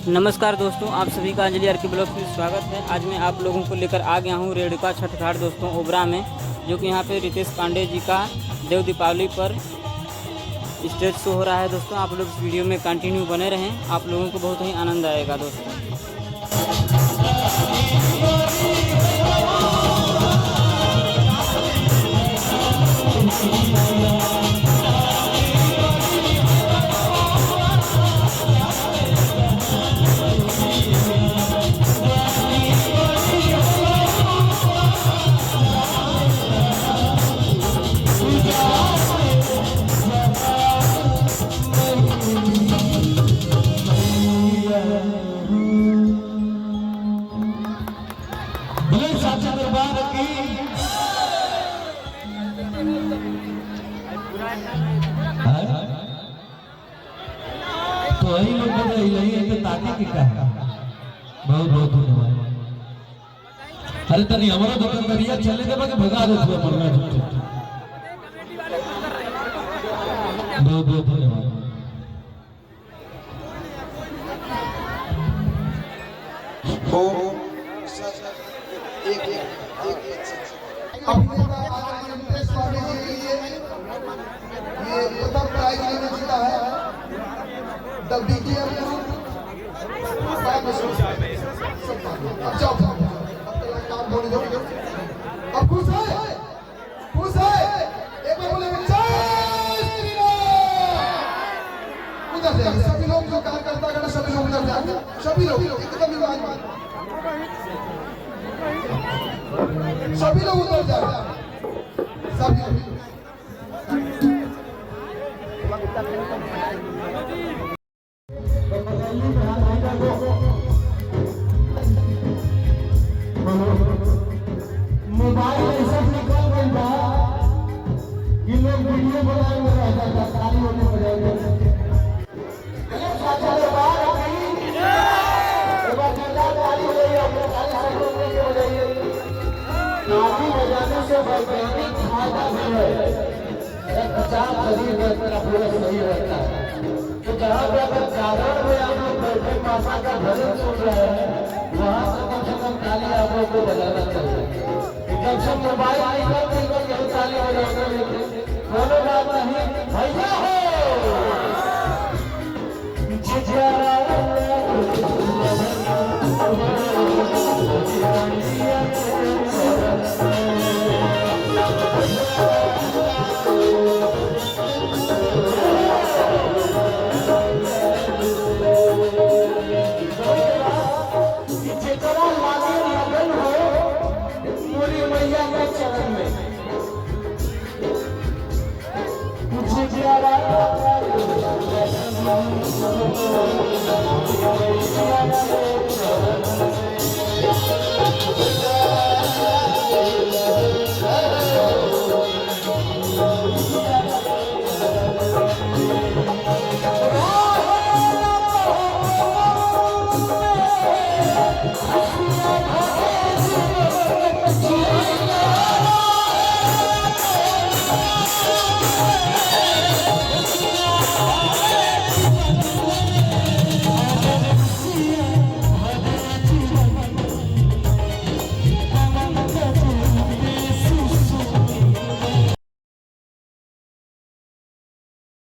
नमस्कार दोस्तों, आप सभी का अंजलि आर के ब्लॉग में स्वागत है। आज मैं आप लोगों को लेकर आ गया हूँ रेणुका छठ घाट दोस्तों ओबरा में, जो कि यहाँ पे रितेश पांडे जी का देव दीपावली पर स्टेज शो हो रहा है। दोस्तों आप लोग इस वीडियो में कंटिन्यू बने रहें, आप लोगों को बहुत ही आनंद आएगा दोस्तों। तो वही लोग बजाई लही है तो ताकि की का बहुत बहुत धन्यवाद। अरे तनी हमारा दुकानदारिया चले दे बाकी भगा दे तू मरना झूठ। बहुत बहुत धन्यवाद। तो एक अपने ये प्रथम प्राइज लेने जीता है द बीटीएम। अब जाओ काम बोल दो। अब खुश है एक बार बोले जय श्री राम। उधर जाइए सभी लोग, जो कार्यकर्ता गण सभी लोग उधर जाएंगे, सभी लोग एकदम सभी लोग उधर जाएंगे, सभी लोग। मोबाइल ऐसा निकल गई बा कि लोग वीडियो बनाए में रह जाता ताली होने बजाएंगे। एक साथ बाहर आ गई एक बार जोरदार ताली हो रही है, अपने ताली सब लोग लेके बजाइए। ताली बजाने से वैज्ञानिक फायदा भी है, एक 50 शरीर में अपना पूरा सही रहता है। तो जहाँ पे अगर जागरण में आप लोग बैठे माता का भजन सुन रहे हैं, वहाँ से कम ताली आप लोग को बजाना चाहिए। जब से मोबाइल निकल गई तो यही ताली बजाते रहते, दोनों बात नहीं भैया हो मैया के चरण में कुछ